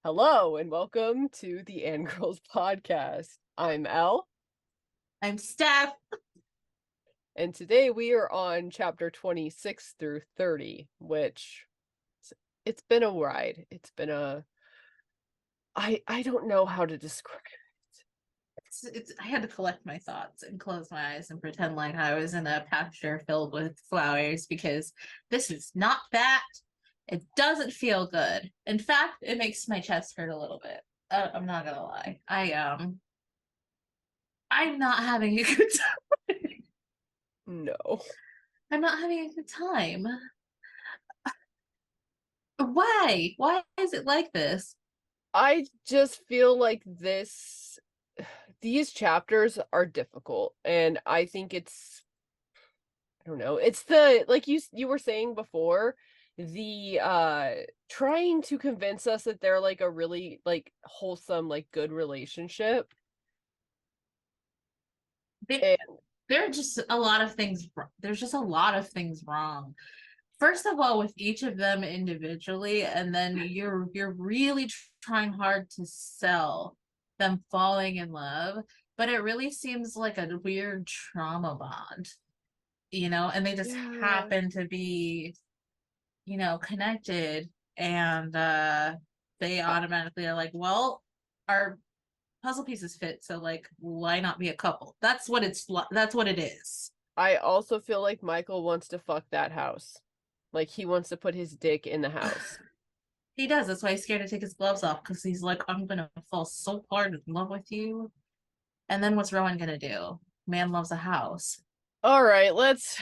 Hello and welcome to the Annegirls podcast. I'm Elle, I'm Stef. and today we are on chapter 26 through 30, which it's been a ride. It's been I don't know how to describe I had to collect my thoughts and close my eyes and pretend like I was in a pasture filled with flowers because this is not that. It doesn't feel good. In fact, it makes my chest hurt a little bit. I'm not gonna lie. I'm not having a good time. No. I'm not having a good time. Why? Why is it like this? I just feel like these chapters are difficult, and I think I don't know, it's the, like you were saying before, the trying to convince us that they're like a really like wholesome, like good relationship. They, And there are just a lot of things. There's just a lot of things wrong. First of all, with each of them individually, and then you're really trying hard to sell them falling in love, but it really seems like a weird trauma bond, and they just yeah, happen to be, connected, and they automatically are like, well, our puzzle pieces fit, so like why not be a couple? That's what it is. I also feel like Michael wants to fuck that house. Like he wants to put his dick in the house. He does. That's why he's scared to take his gloves off, because he's like, I'm gonna fall so hard in love with you. And then what's Rowan gonna do? Man loves a house. All right, let's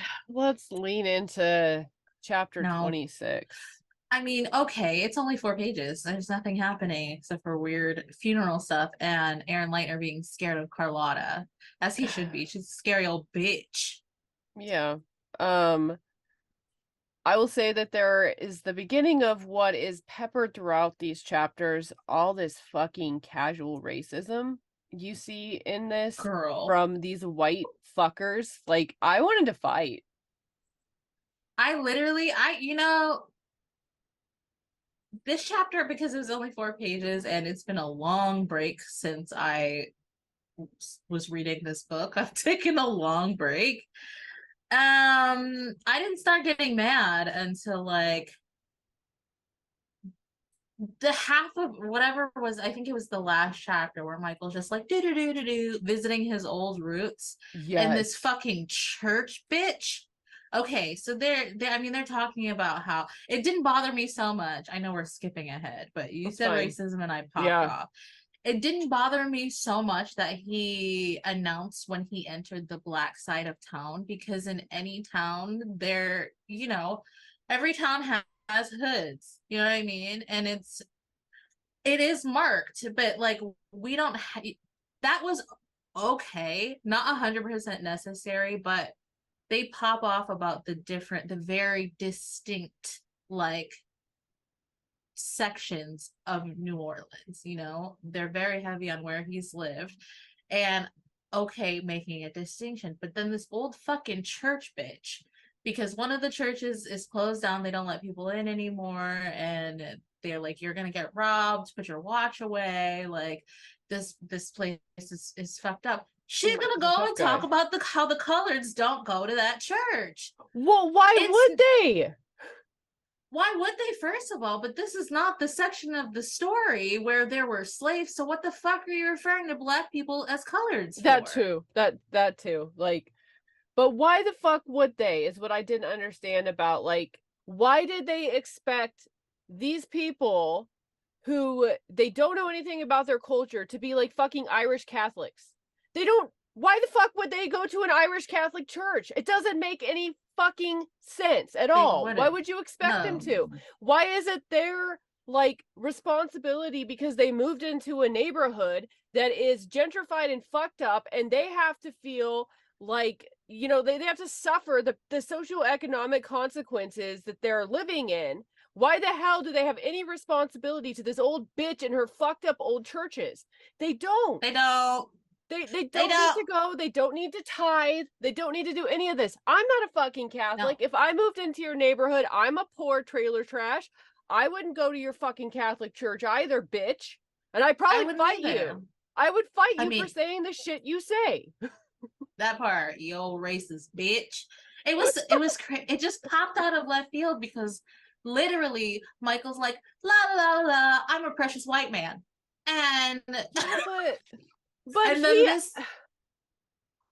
lean into chapter No. 26. I mean, okay, it's only 4 pages. There's nothing happening except for weird funeral stuff and Aaron Leitner being scared of Carlotta, as he should be. She's a scary old bitch. Yeah. Um I will say that there is the beginning of what is peppered throughout these chapters, all this fucking casual racism you see in this Girl. from these white fuckers. Like, I wanted to fight. This chapter, because it was only 4 pages and it's been a long break since I was reading this book. I've taken a long break. I didn't start getting mad until like the half of whatever was, I think it was the last chapter where Michael's just like do visiting his old roots and this Yes. fucking church bitch. Okay, so they're talking about how it didn't bother me so much. I know we're skipping ahead, but you That's said fine. racism and I popped Yeah. off. It didn't bother me so much that he announced when he entered the black side of town, because in any town there, every town has hoods, you know what I mean? And it is marked, but like we don't that was okay, not 100% necessary, but they pop off about the very distinct, like, sections of New Orleans. They're very heavy on where he's lived, and okay, making a distinction. But then this old fucking church bitch, because one of the churches is closed down, they don't let people in anymore, and they're like, you're gonna get robbed, put your watch away, like this place is fucked up. She's gonna Michael's a go tough and talk guy. about how the coloreds don't go to that church. Well, why It's would they? Why would they, first of all? But this is not the section of the story where there were slaves. So what the fuck are you referring to black people as coloreds That for? too. That too. Like, but why the fuck would they is what I didn't understand about, like, why did they expect these people who they don't know anything about their culture to be like fucking Irish Catholics? They don't, why the fuck would they go to an Irish Catholic church? It doesn't make any fucking sense at They all. Why wouldn't. would you expect them No. to? Why is it their like responsibility because they moved into a neighborhood that is gentrified and fucked up, and they have to feel like, they have to suffer the socioeconomic consequences that they're living in? Why the hell do they have any responsibility to this old bitch and her fucked up old churches? They don't. They don't. They They don't need don't. to go. They don't need to tithe. They don't need to do any of this. I'm not a fucking Catholic. No. If I moved into your neighborhood, I'm a poor trailer trash. I wouldn't go to your fucking Catholic church either, bitch. And I'd I probably wouldn't fight either. you. I would fight I you for mean, saying the shit you say. that part, you old racist bitch. It just popped out of left field because literally Michael's like, la la la, I'm a precious white man. And Yeah, but and then this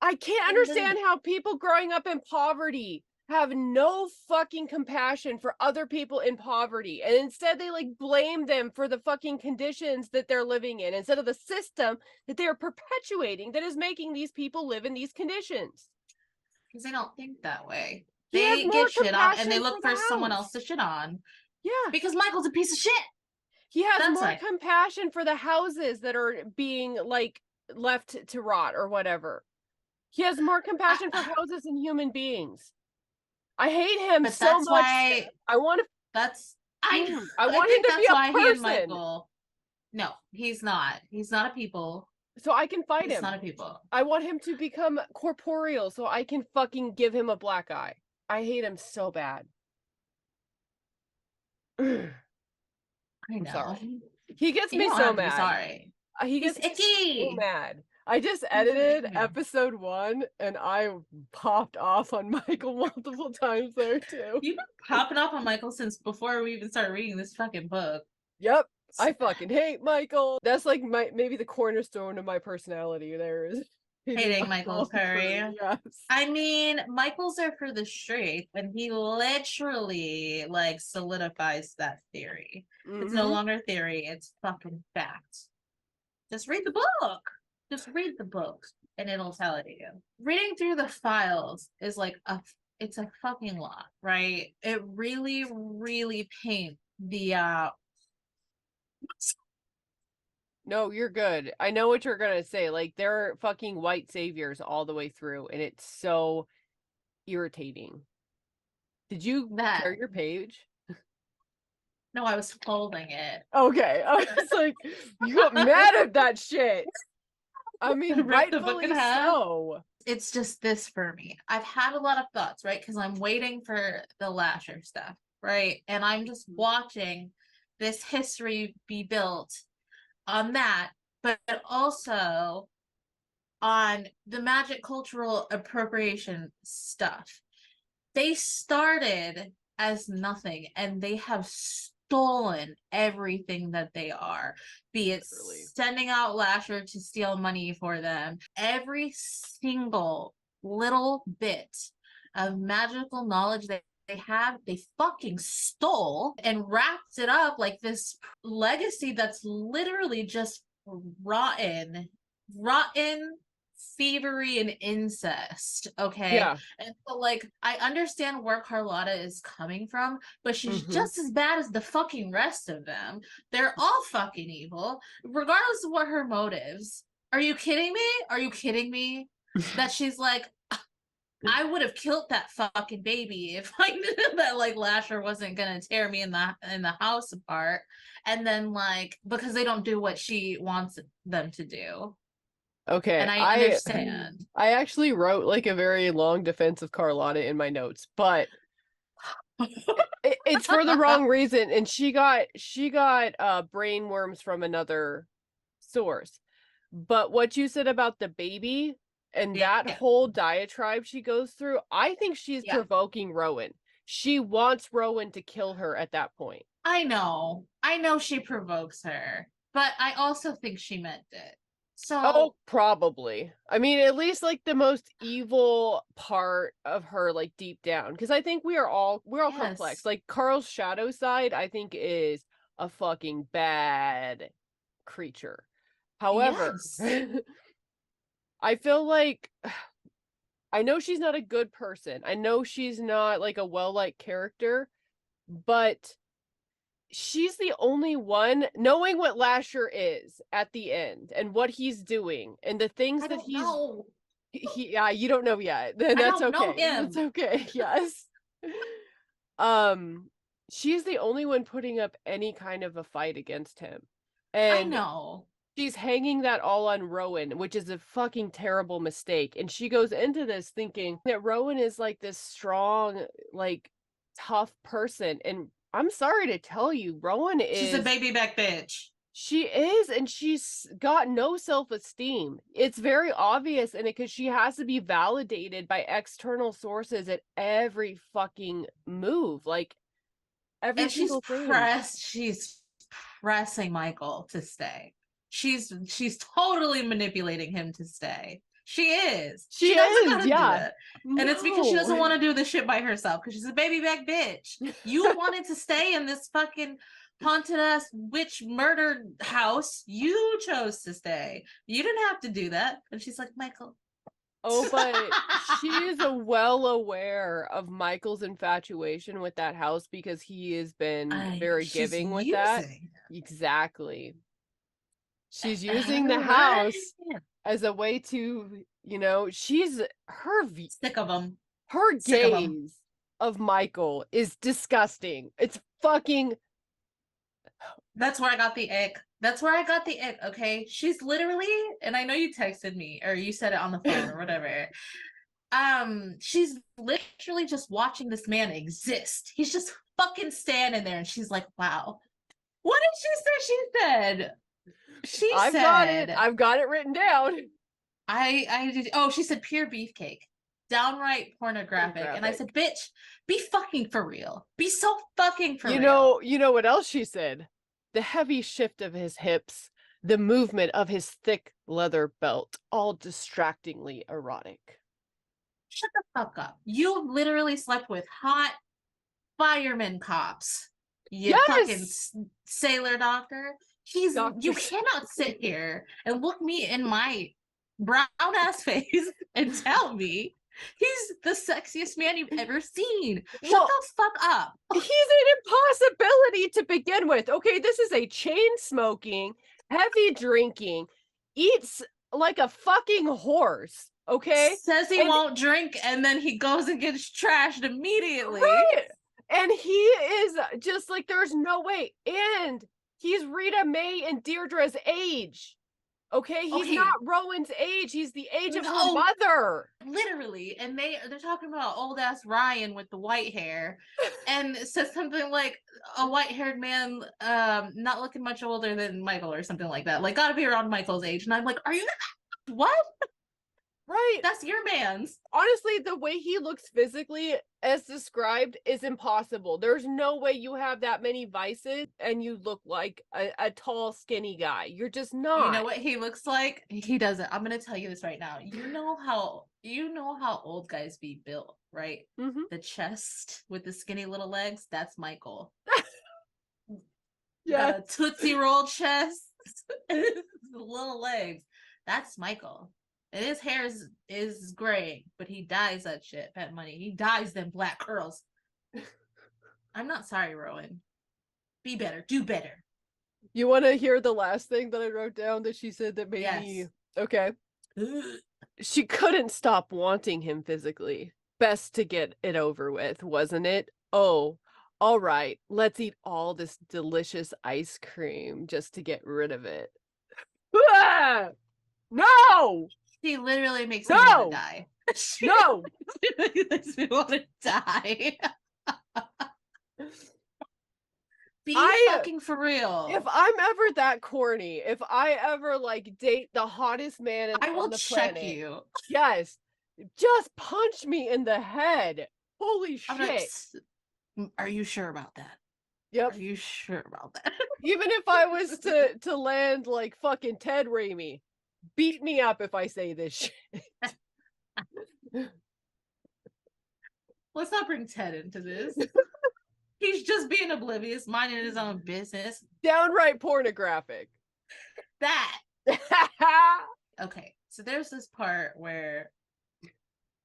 I can't and then understand how people growing up in poverty have no fucking compassion for other people in poverty. And instead they like blame them for the fucking conditions that they're living in instead of the system that they are perpetuating that is making these people live in these conditions. because they don't think that way. He has They more get shit on and they compassion for look the for someone else house. to shit on. Yeah. Because Michael's a piece of shit. He has That's more why. compassion for the houses that are being like left to rot or whatever. He has more compassion for I, houses and human beings. I hate him but so that's much, Steph. why I want to. that's I I want him think to be that's a why he and person, Michael. No, he's not. He's not a people. so I can fight He's him. not a people. I want him to become corporeal, so I can fucking give him a black eye. I hate him so bad. I I'm know. sorry. He gets You me don't so have to be mad. sorry. He He's gets me so icky. mad. I just He's an icky edited man. episode 1 and I popped off on Michael multiple times there too. You've been popping off on Michael since before we even started reading this fucking book. Yep. I fucking hate Michael. That's like maybe the cornerstone of my personality. There is Hating Michael Curry. Yes. I mean, Michael's there for the straight, and he literally like solidifies that theory. It's no longer theory, it's fucking fact. Just read the book. Just read the book, and it'll tell it to you. Reading through the files is like it's a fucking lot, right? It really, really paints the No, you're good. I know what you're gonna say. Like they're fucking white saviors all the way through, and it's so irritating. Did you that. tear your page? No, I was folding it. Okay, I was like, you got mad at that shit. I mean, Rip the book rightfully in half. so. It's just this for me. I've had a lot of thoughts, right? Because I'm waiting for the Lasher stuff, right? And I'm just watching this history be built on that, but also on the magic cultural appropriation stuff. They started as nothing and they have stolen everything that they are, be it sending out Lasher to steal money for them. Every single little bit of magical knowledge that they have, they fucking stole and wrapped it up like this legacy that's literally just rotten thievery and incest. Okay. Yeah. And so like I understand where Carlotta is coming from, but she's Mhm. just as bad as the fucking rest of them. They're all fucking evil, regardless of what her motives. Are you kidding me? Are you kidding me? That she's like, I would have killed that fucking baby if I knew that like Lasher wasn't gonna tear me in the house apart. And then like because they don't do what she wants them to do. Okay, And I understand. I actually wrote like a very long defense of Carlotta in my notes, but it's for the wrong reason. And she got brain worms from another source. But what you said about the baby and that whole diatribe she goes through, I think she's provoking Rowan. She wants Rowan to kill her at that point. I know she provokes her, but I also think she meant it. So Probably. I mean, at least like the most evil part of her, like deep down, because I think we're all complex. Like Carl's shadow side, I think is a fucking bad creature. However, I feel like I know she's not a good person. I know she's not like a well-liked character, but she's the only one knowing what Lasher is at the end and what he's doing and the things that he's know. Yeah, you don't know yet. Then that's okay. Know him. That's okay. Yes. She's the only one putting up any kind of a fight against him. And I know. She's hanging that all on Rowan, which is a fucking terrible mistake. And she goes into this thinking that Rowan is like this strong, like tough person. And I'm sorry to tell you, Rowan She's a is baby back bitch. she is, and she's got no self-esteem. It's very obvious in it because she has to be validated by external sources at every fucking move, like every And single thing. she's pressing Michael to stay. She's totally manipulating him to stay. She is. She She doesn't is, gotta do yeah. it. And it's because she doesn't No. want to do this shit by herself, because she's a baby back bitch. You wanted to stay in this fucking haunted ass witch murdered house. You chose to stay. You didn't have to do that. And she's like, Michael. Oh, but she is well aware of Michael's infatuation with that house because he has been very She's giving with that. using Exactly. She's using the right. house as a way to, she's Sick of them. her Sick of them. gaze of Michael is disgusting. It's fucking That's where I got the ick. That's where I got the ick, okay? She's literally, and I know you texted me or you said it on the phone or whatever. She's literally just watching this man exist. He's just fucking standing there and she's like, wow. What did she say she said? I've got it written down. I did. Oh, she said pure beefcake, downright pornographic. And I said, bitch, be fucking for real. Be so fucking for real. You know what else she said? The heavy shift of his hips, the movement of his thick leather belt, all distractingly erotic. Shut the fuck up. You literally slept with hot fireman cops. You fucking sailor doctor. You cannot sit here and look me in my brown ass face and tell me he's the sexiest man you've ever seen. Shut the fuck up. He's an impossibility to begin with. Okay, this is a chain smoking, heavy drinking, eats like a fucking horse. Okay, says he won't drink and then he goes and gets trashed immediately. Right. And he is just like, there's no way. And he's Rita Mae and Deirdre's age. Okay, he's not Rowan's age. He's the age of her mother. Literally. And they're talking about old ass Ryan with the white hair, and it says something like a white haired man, not looking much older than Michael or something like that. Like, gotta be around Michael's age. And I'm like, are you what? Right. That's your man's. Honestly, the way he looks physically as described is impossible. There's no way you have that many vices and you look like a tall, skinny guy. You're just not. You know what he looks like? He doesn't. I'm gonna tell you this right now. You know how old guys be built, right? Mm-hmm. The chest with the skinny little legs, that's Michael. Yeah. The Tootsie Roll chest, the little legs, that's Michael. And his hair is gray, but he dyes that shit, Pet Money. He dyes them black curls. I'm not sorry, Rowan. Be better. Do better. You want to hear the last thing that I wrote down that she said that made me... Okay. She couldn't stop wanting him physically. Best to get it over with, wasn't it? Oh, all right. Let's eat all this delicious ice cream just to get rid of it. No! She literally makes me want to die. No! She makes me want to die. Be fucking for real. If I'm ever that corny, if I ever like date the hottest man on the planet, I will check you. Yes. Just punch me in the head. Holy shit. Are you sure about that? Yep. Are you sure about that? Even if I was to land like fucking Ted Raimi, beat me up if I say this shit. Let's not bring Ted into this. He's just being oblivious, minding his own business. Downright pornographic. That. Okay, so there's this part where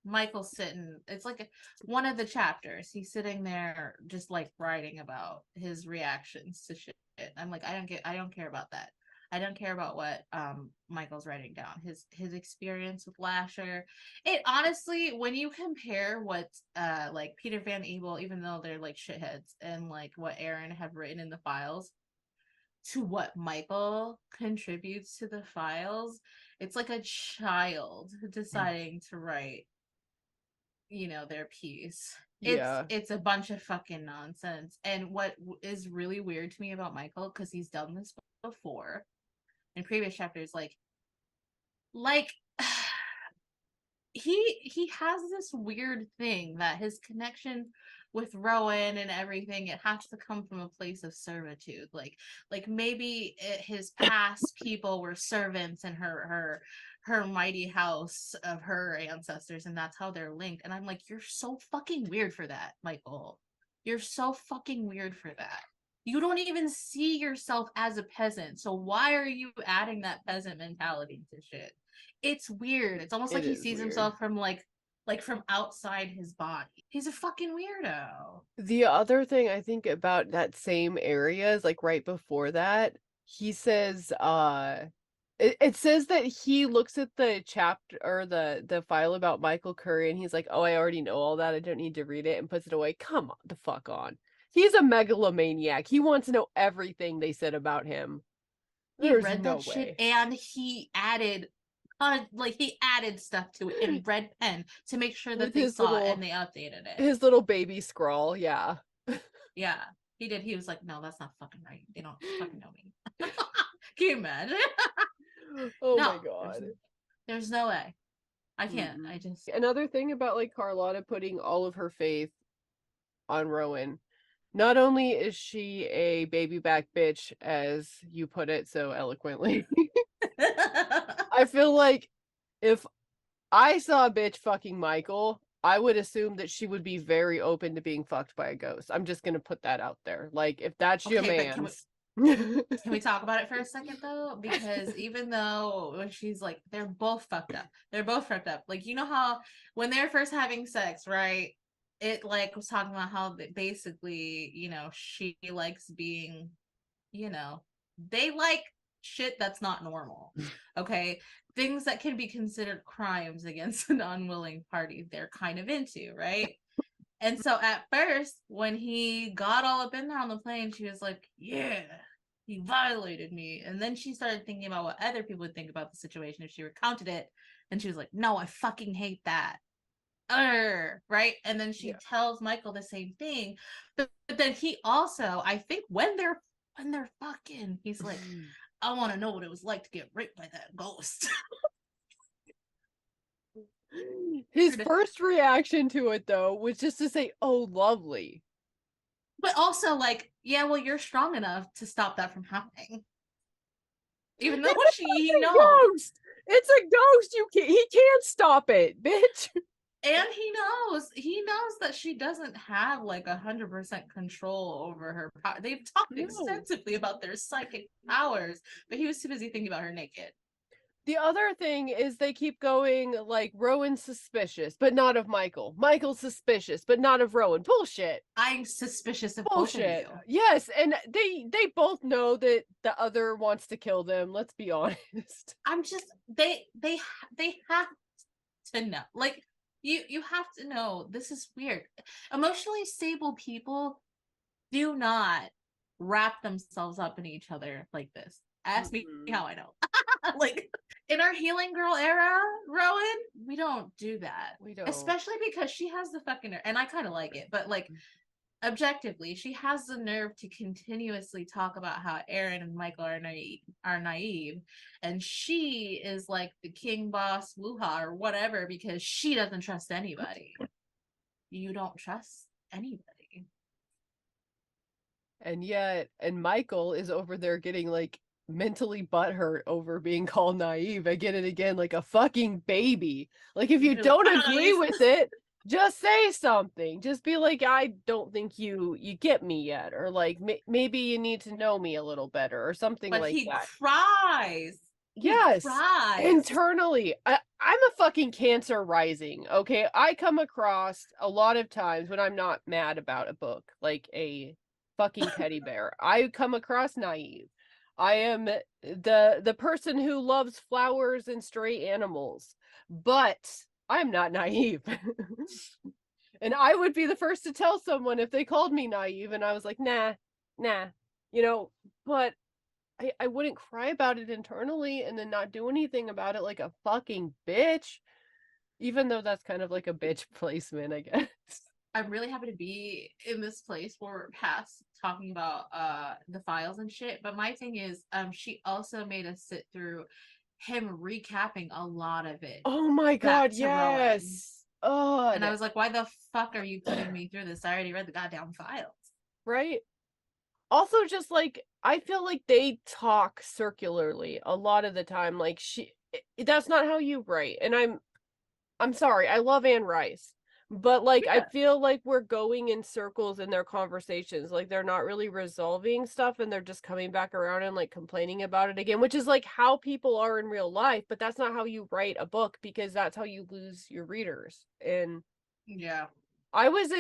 Michael's sitting, it's like one of the chapters. He's sitting there just like writing about his reactions to shit. I'm like, I don't care about that. I don't care about what Michael's writing down. His experience with Lasher. It honestly, when you compare what like Peter Van Ebel, even though they're like shitheads, and like what Aaron have written in the files, to what Michael contributes to the files, it's like a child deciding to write their piece. Yeah, It's a bunch of fucking nonsense. And what is really weird to me about Michael, because he's done this before in previous chapters, like he has this weird thing that his connection with Rowan and everything, it has to come from a place of servitude. Like maybe his past people were servants in her mighty house of her ancestors, and that's how they're linked. And I'm like, you're so fucking weird for that, Michael. You're so fucking weird for that. You don't even see yourself as a peasant, so why are you adding that peasant mentality to shit? It's weird. It's almost it like he is sees weird. himself from from outside his body. He's a fucking weirdo. The other thing I think about that same area is like right before that, he says, it says that he looks at the chapter or the file about Michael Curry and he's like, oh, I already know all that. I don't need to read it, and puts it away. Come on, the fuck on. He's a megalomaniac. He wants to know everything they said about him. He There's read no that shit way. and he added stuff to it in red pen to make sure that With they saw it and they updated it. his little baby scrawl, yeah. Yeah, he did. He was like, no, that's not fucking right. They don't fucking know me. Can you imagine? Oh No, my god. there's no way. I can't. Mm-mm. I just Another thing about like Carlotta putting all of her faith on Rowan. Not only is she a baby back bitch, as you put it so eloquently, I feel like if I saw a bitch fucking Michael, I would assume that she would be very open to being fucked by a ghost. I'm just gonna put that out there. Like, if that's your okay, but can we man's. Can we talk about it for a second though? Because even though when she's like, they're both fucked up. They're both fucked up. Like, you know how when they're first having sex, right? It like was talking about how basically, she likes being, you know, they like shit that's not normal. Okay. Things that can be considered crimes against an unwilling party, they're kind of into, right? And so at first, when he got all up in there on the plane, she was like, yeah, he violated me. And then she started thinking about what other people would think about the situation if she recounted it. And she was like, no, I fucking hate that. Right. And then she Yeah. tells Michael the same thing. But then he also, I think when they're fucking, he's like, I want to know what it was like to get raped by that ghost. His first reaction to it, though, was just to say, oh, lovely. But also, like, yeah, well, you're strong enough to stop that from happening. Even though he knows. Ghost! It's a ghost! He can't stop it, bitch! And he knows that she doesn't have like 100% control over her power. They've talked No. extensively about their psychic powers, but he was too busy thinking about her naked. The other thing is they keep going like Rowan's suspicious, but not of Michael. Michael's suspicious, but not of Rowan. Bullshit. I'm suspicious of both of Bullshit. you. Yes, and they both know that the other wants to kill them. Let's be honest. I'm just they have to know. Like you have to know this is weird. Emotionally stable people do not wrap themselves up in each other like this. Ask me how I know. Like in our healing girl era, Rowan, we don't do that. We don't. Especially because she has the fucking nerve, and I kind of like it, but like objectively, she has the nerve to continuously talk about how Aaron and Michael are naive, and she is like the king boss wuha or whatever because she doesn't trust anybody. You don't trust anybody. And Michael is over there getting like mentally butthurt over being called naive again and again, like a fucking baby. Like, if you don't agree with it, just say something. Just be like, I don't think you get me yet, or like maybe you need to know me a little better, or something But like he that. cries. Yes, Cries. internally. I'm a fucking Cancer rising. Okay, I come across a lot of times when I'm not mad about a book, like a fucking teddy bear. I come across naive. I am the person who loves flowers and stray animals, but I'm not naive. And I would be the first to tell someone if they called me naive, and I was like, nah, but I wouldn't cry about it internally and then not do anything about it like a fucking bitch. Even though that's kind of like a bitch placement, I guess. I'm really happy to be in this place where we're past talking about the files and shit. But my thing is, she also made us sit through him recapping a lot of it Oh my back god, to Rowan. yes. Oh, And I was like, why the fuck are you putting me through this? I already read the goddamn files. right? Also, just like I feel like they talk circularly a lot of the time. Like that's not how you write. And I'm sorry, I love Anne Rice, but like I Yeah. feel like we're going in circles in their conversations. Like they're not really resolving stuff, and they're just coming back around and like complaining about it again, which is like how people are in real life. But that's not how you write a book, because that's how you lose your readers. And Yeah. I was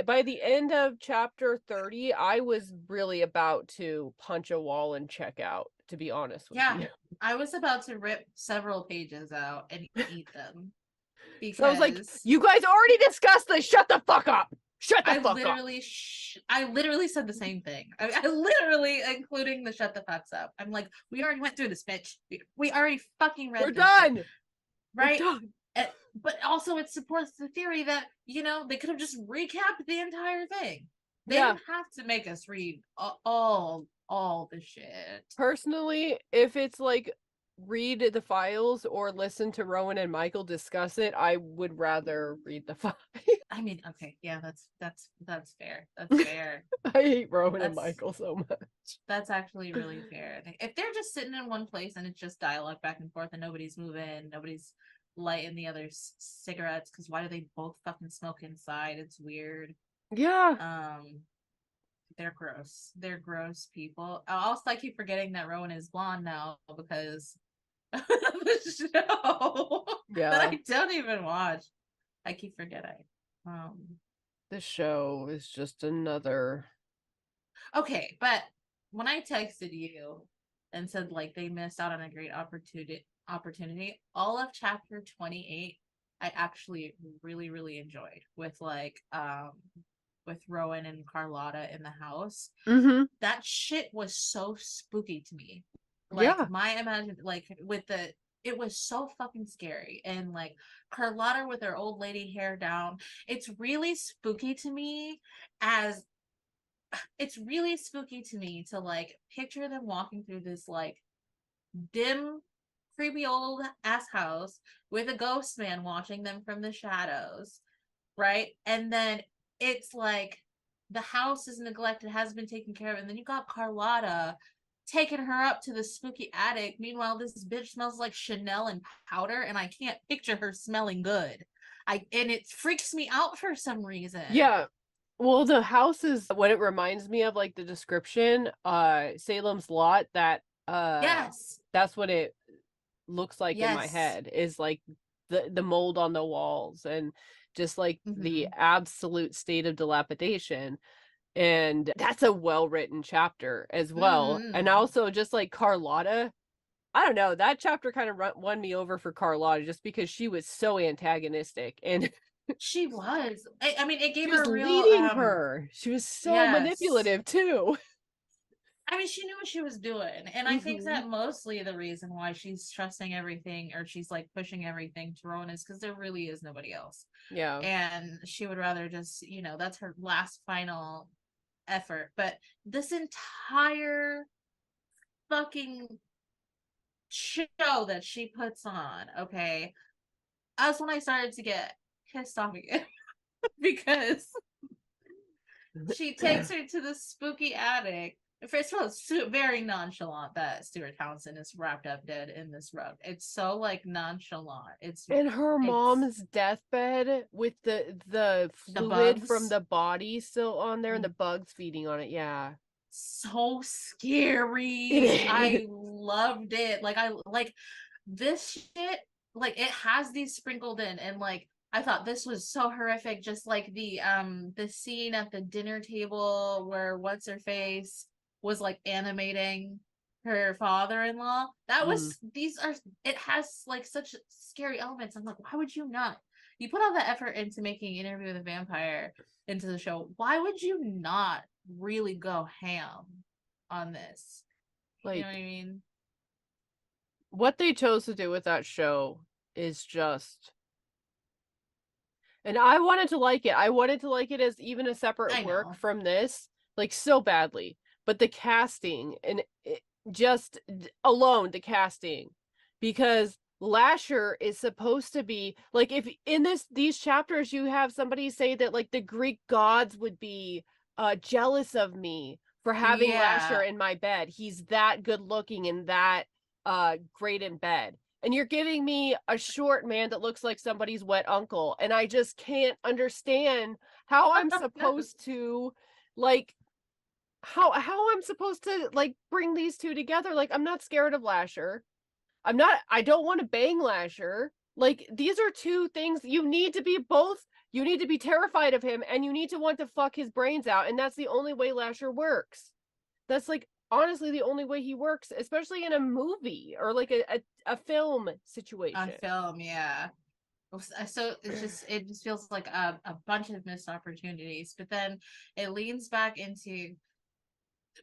by the end of chapter 30, I was really about to punch a wall and check out, to be honest with Yeah. you. I was about to rip several pages out and eat them So I was like, because you guys already discussed this. Shut the fuck up. Shut the fuck up. I literally said the same thing. I literally, including the shut the fucks up. I'm like, we already went through this, bitch. We already fucking read We're this shit, done. We're right? done. But also, it supports the theory that they could have just recapped the entire thing. They Yeah. didn't have to make us read all the shit. Personally, if it's like read the files or listen to Rowan and Michael discuss it, I would rather read the files. I mean, okay, yeah, that's fair. That's fair. I hate Rowan and That's Michael so much. That's actually really fair. If they're just sitting in one place and it's just dialogue back and forth and nobody's moving, nobody's lighting the other's cigarettes, because why do they both fucking smoke inside? It's weird. Yeah. They're gross. They're gross people. Also, I keep forgetting that Rowan is blonde now because of the show that Yeah. I don't even watch. I keep forgetting. The show is just another. Okay, but when I texted you and said like they missed out on a great opportunity, all of chapter 28 I actually really, really enjoyed with Rowan and Carlotta in the house. Mm-hmm. That shit was so spooky to me. Yeah. Like my imagine like with the it was so fucking scary. And like Carlotta with her old lady hair down, it's really spooky to me as it's really spooky to me to like picture them walking through this like dim, creepy old ass house with a ghost man watching them from the shadows, right? And then it's like the house is neglected, has been taken care of, and then you got Carlotta taking her up to the spooky attic. Meanwhile, this bitch smells like Chanel and powder, and I can't picture her smelling good. And it freaks me out for some reason. Yeah. Well, the house is what it reminds me of, like the description, Salem's Lot, that Yes. that's what it looks like in my Yes. head, is like the mold on the walls and just like the Mm-hmm. absolute state of dilapidation. And that's a well-written chapter as well. And Mm-hmm. also just like Carlotta, I don't know, that chapter kind of won me over for Carlotta just because she was so antagonistic and She was. I mean, it she gave was her a real leading her. She was so yes. manipulative too. I mean, she knew what she was doing. And I think Hmm. that mostly the reason why she's trusting everything or she's like pushing everything to Rowan is because there really is nobody else. Yeah. And she would rather just, that's her last final effort. But this entire fucking show that she puts on, okay, that's when I started to get pissed off again because she takes her to the spooky attic. First of all, it's very nonchalant that Stuart Townsend is wrapped up dead in this rug. It's so like nonchalant. And her It's mom's deathbed with the the fluid from bugs. the body still on there and the bugs feeding on it. Yeah. So It scary. is. I loved it. I like this shit. Like it has these sprinkled in, and like I thought this was so horrific. Just like the scene at the dinner table where what's her face was like animating her father-in-law. That Mm. was it has like such scary elements. I'm like, why would you not? You put all that effort into making Interview with a Vampire into the show. Why would you not really go ham on this? You know what Like I mean? what they chose to do with that show is just And I wanted to like it. I wanted to like it as even a separate I work know. from this, like so badly. But the casting and just alone the casting, because Lasher is supposed to be like, if in these chapters you have somebody say that like the Greek gods would be jealous of me for having Lasher Yeah. in my bed. He's that good looking and that great in bed. And you're giving me a short man that looks like somebody's wet uncle, and I just can't understand how I'm supposed to like how I'm supposed to like bring these two together. Like, I'm not scared of Lasher. I don't want to bang Lasher. Like, these are two things you need to be both. You need to be terrified of him and you need to want to fuck his brains out, and that's the only way Lasher works. That's like honestly the only way he works, especially in a movie or like a film On situation. film, yeah. So it just feels like a bunch of missed opportunities. But then it leans back into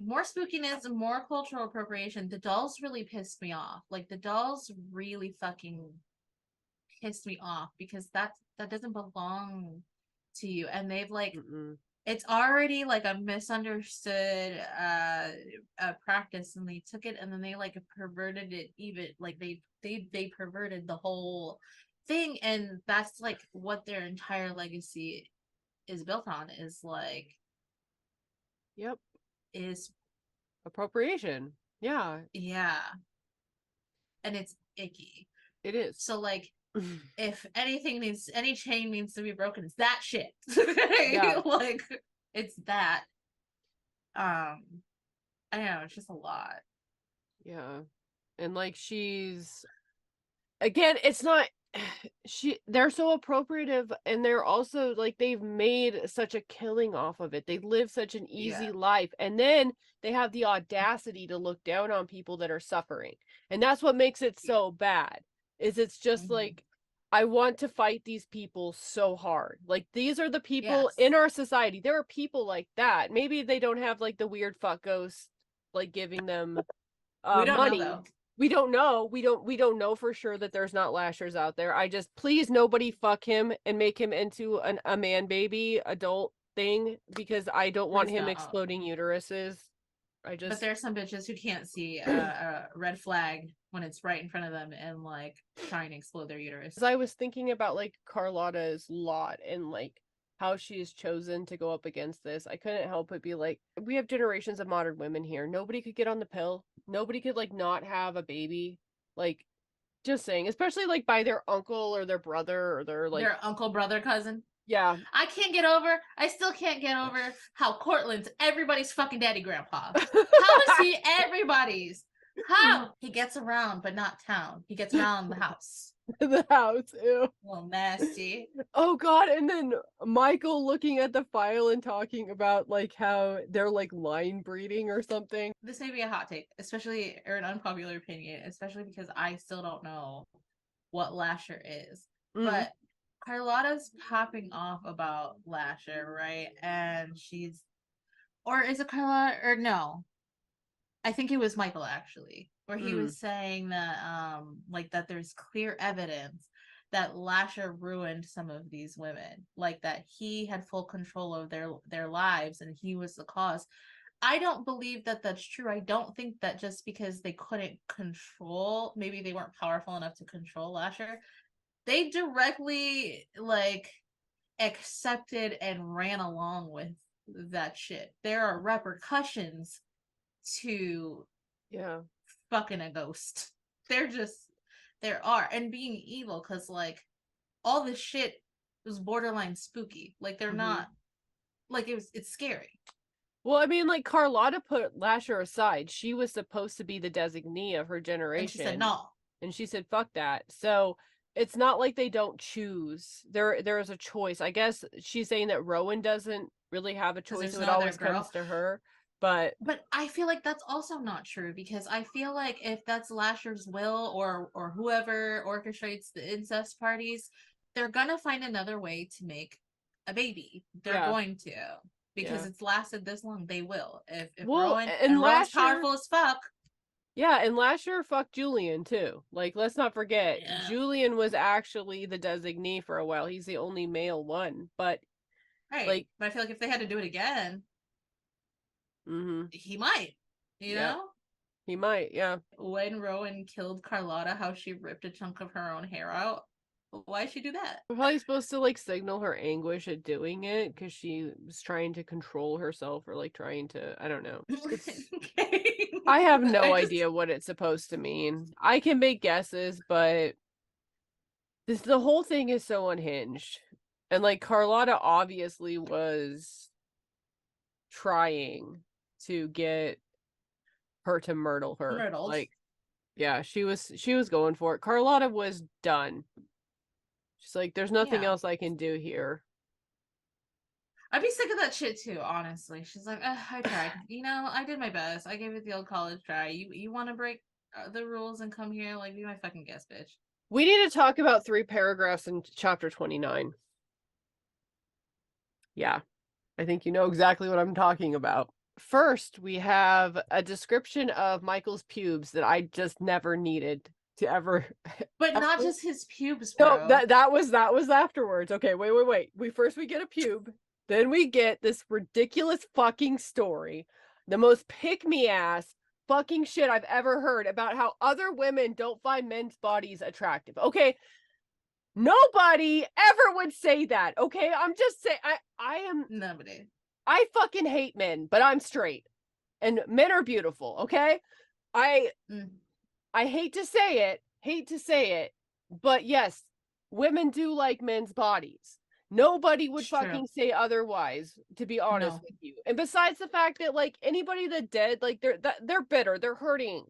more spookiness and more cultural appropriation. The dolls really pissed me off. Like the dolls really fucking pissed me off because that doesn't belong to you. And they've like Mm-mm. it's already like a misunderstood practice, and they took it and then they like perverted it, even like they perverted the whole thing, and that's like what their entire legacy is built on, is like Yep. is Appropriation. Yeah, yeah, and it's icky. it is. So like if any chain needs to be broken, it's that shit. Yeah. Like it's that. um I don't know, it's just a lot. Yeah. And like she's again, it's not they're so appropriative, and they're also like they've made such a killing off of it. They live such an Yeah. easy life, and then they have the audacity to look down on people that are suffering. And that's what makes it Yeah. so bad. Is it's just Hmm. like I want to fight these people so hard. Like, these are the people Yes. in our society. There are people like that. Maybe they don't have like the weird fuck ghost like giving them We don't know money. though. We don't know. We don't know for sure that there's not Lashers out there. I just, please nobody fuck him and make him into a man baby adult thing, because I don't want Please him don't. exploding uteruses. I But just there's some bitches who can't see a red flag when it's right in front of them and like trying to explode their as uterus. I was thinking about like Carlotta's lot and like how she's chosen to go up against this, I couldn't help but be like, we have generations of modern women here. Nobody could get on the pill. Nobody could like not have a baby. Like, just saying, especially like by their uncle or their brother or their like, Their uncle, brother, cousin. yeah. I still can't get over how Cortland's everybody's fucking daddy grandpa. How is he everybody's? How? He gets around, but not town. He gets around the house. The house. Ew. A little nasty. Oh god, and then Michael looking at the file and talking about like how they're like line breeding or something. This may be a hot take, especially, or an unpopular opinion, especially because I still don't know what Lasher is. Mm. But Carlotta's popping off about Lasher, right? And or is it Carlotta? Or no, I think it was Michael actually, where he Mm. was saying that, like that there's clear evidence that Lasher ruined some of these women, like that he had full control of their lives and he was the cause. I don't believe that that's true. I don't think that just because they couldn't control, maybe they weren't powerful enough to control Lasher, they directly like accepted and ran along with that shit. There are repercussions to Yeah. fucking a ghost. They're just there are, and being evil, because like all this shit was borderline spooky. Like they're Hmm. not like it's scary. Well, I mean, like Carlotta put Lasher aside. She was supposed to be the designee of her And she said generation, no. and she said, "Fuck that." So it's not like they don't choose. There is a choice. I guess she's saying that Rowan doesn't really have a Because choice, there's so it no other always comes girl. to her. But But I feel like that's also not true, because I feel like if that's Lasher's will, or whoever orchestrates the incest parties, they're gonna find another way to make a baby. They're yeah, going to, because yeah. it's lasted this long. They will. If Well, Rowan, and and Rowan's Lasher, powerful as fuck. Yeah, and Lasher fucked Julian too. Like, let's not forget, Yeah. Julian was actually the designee for a while. He's the only male one, but Right. like, But I feel like if they had to do it again, mm-hmm, he might. You yeah, know? he might, yeah. When Rowan killed Carlotta, how she ripped a chunk of her own hair out. Why'd she do that? We're probably supposed to like signal her anguish at doing it because she was trying to control herself or like trying to, I don't know. It's Okay. I have I no just idea what it's supposed to mean. I can make guesses, but the whole thing is so unhinged. And like Carlotta obviously was trying to get her to myrtle her. myrtled. Like, yeah, she was going for it. Carlotta was done. She's like, there's nothing Yeah. else I can do here. I'd be sick of that shit too, honestly. She's like, I tried. You know, I did my best. I gave it the old college try. You want to break the rules and come here? Like, be my fucking guest, bitch. We need to talk about 3 paragraphs in chapter 29. Yeah, I think you know exactly what I'm talking about. First, we have a description of Michael's pubes that I just never needed to ever. But not just his pubes, No, bro. that was afterwards. Okay, wait. We get a pube, then we get this ridiculous fucking story, the most pick me ass fucking shit I've ever heard about how other women don't find men's bodies attractive. Okay, nobody ever would say that. Okay, I'm just saying. Nobody. I fucking hate men, but I'm straight, and men are beautiful. Okay, I Mm. I hate to say it, but yes, women do like men's bodies. Nobody would It's true. fucking say otherwise, to be honest No. with you. And besides the fact that like anybody that dead, like they're bitter, they're hurting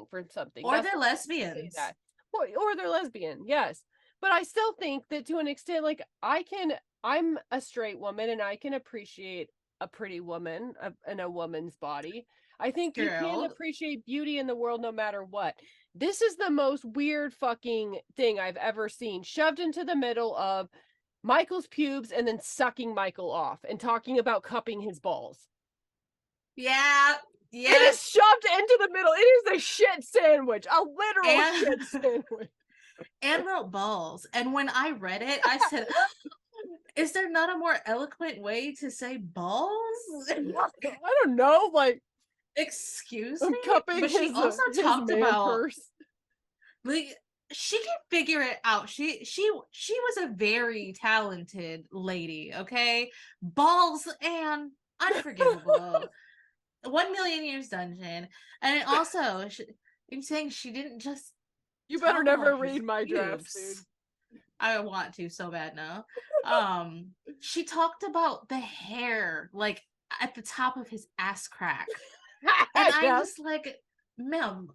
for something. Or That's they're why they say lesbians. that. Or they're lesbian, yes. But I still think that to an extent, like I'm a straight woman and I can appreciate a pretty woman in a woman's body. I think you can Girl. appreciate beauty in the world no matter what. This is the most weird fucking thing I've ever seen, shoved into the middle of Michael's pubes and then sucking Michael off and talking about cupping his balls. Yeah. It Yeah. is shoved into the middle. It is a shit sandwich, a literal And shit sandwich. and wrote balls. And when I read it, I said, is there not a more eloquent way to say balls? I don't know, like Excuse I'm me? cupping But she also his talked man about purse. like she can figure it out. She was a very talented lady, okay? Balls and unforgivable. 1,000,000 years dungeon. And it also I'm saying she didn't just You better talk never about his read my drafts, dude. pubes. I want to so bad now. She talked about the hair like at the top of his ass crack. And I'm Yeah. just like, ma'am,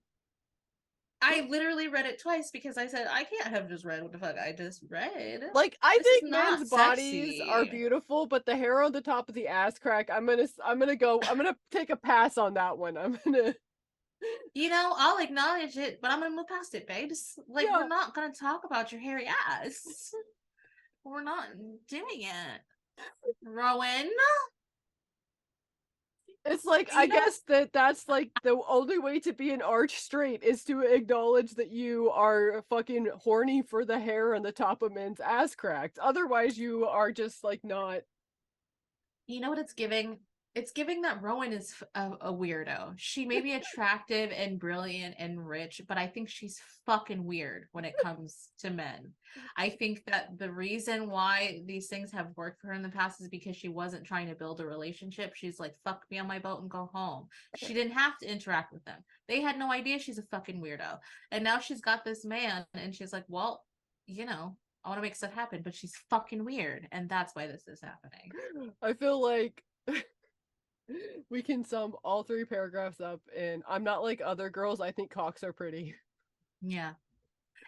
I literally read it twice because I said I can't have just read what the fuck I just read. Like I This is think not men's bodies are sexy. beautiful, but the hair on the top of the ass crack, I'm gonna take a pass on that one. I'm gonna You know, I'll acknowledge it, but I'm gonna move past it, babes. Like, yeah. we're not gonna talk about your hairy ass. We're not doing it. Rowan, It's like I you know, guess that's like the only way to be an arch straight is to acknowledge that you are fucking horny for the hair on the top of men's ass cracks. Otherwise, you are just like not. you know what it's giving? It's giving that Rowan is a weirdo. She may be attractive and brilliant and rich, but I think she's fucking weird when it comes to men. I think that the reason why these things have worked for her in the past is because she wasn't trying to build a relationship. She's like, fuck me on my boat and go home. She didn't have to interact with them. They had no idea she's a fucking weirdo. And now she's got this man and she's like, well, you know, I want to make stuff happen, but she's fucking weird. And that's why this is happening. I feel like we can sum all 3 paragraphs up, and I'm not like other girls. I think cocks are pretty. Yeah.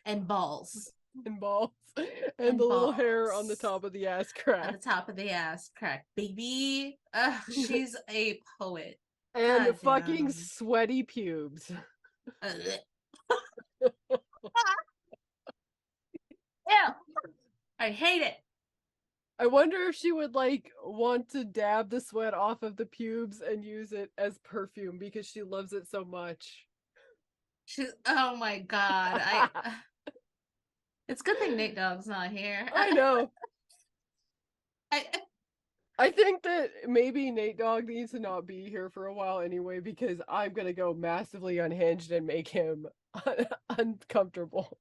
And balls. And balls. And And the little hair on the balls. top of the ass At crack. the top of the ass crack. Baby. Ugh, she's a poet. And God fucking damn. sweaty pubes. Yeah. I hate it. I wonder if she would like want to dab the sweat off of the pubes and use it as perfume because she loves it so much. Oh my god. It's a good thing Nate Dogg's not here. I know. I, I think that maybe Nate Dogg needs to not be here for a while anyway, because I'm gonna go massively unhinged and make him uncomfortable.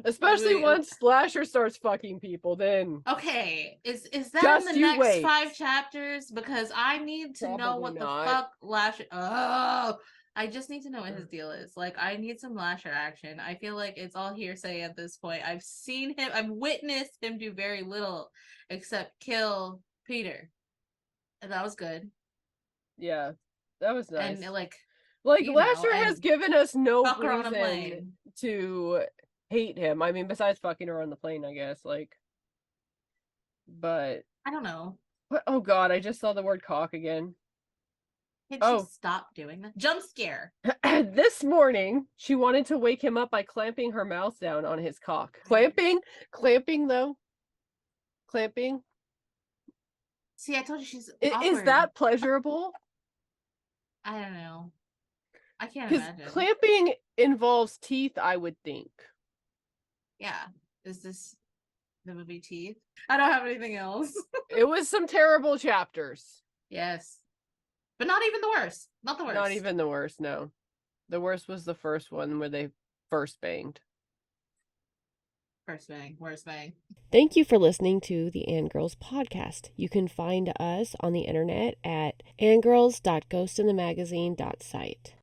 Especially wait, once Slasher starts fucking people, then okay, is that in just the you next wait. 5 chapters? Because I need to know Probably what the not. fuck Lasher. Oh, I just need to know what his deal is. Like, I need some Lasher action. I feel like it's all hearsay at this point. I've seen him. I've witnessed him do very little except kill Peter, and that was good. Yeah, that was And nice. like, Like, you know, Lasher has and given us no fuck her on a reason plane. to hate him. I mean, besides fucking her on the plane, I guess. Like, but I don't know. oh god, I just saw the word cock again. Can she Oh, stop doing that? Jump scare. this morning she wanted to wake him up by clamping her mouth down on his cock. Clamping though. Clamping. See, I told you she's Is awkward. that pleasurable? I don't know. I can't Because imagine. clamping involves teeth, I would think. Yeah. Is this the movie Teeth? I don't have anything else. It was some terrible chapters. Yes. But not even the worst. Not the worst. Not even the worst, no. The worst was the first one where they first banged. First bang. Worst bang. Thank you for listening to the Annegirls podcast. You can find us on the internet at annegirls.ghostinthemagazine.site.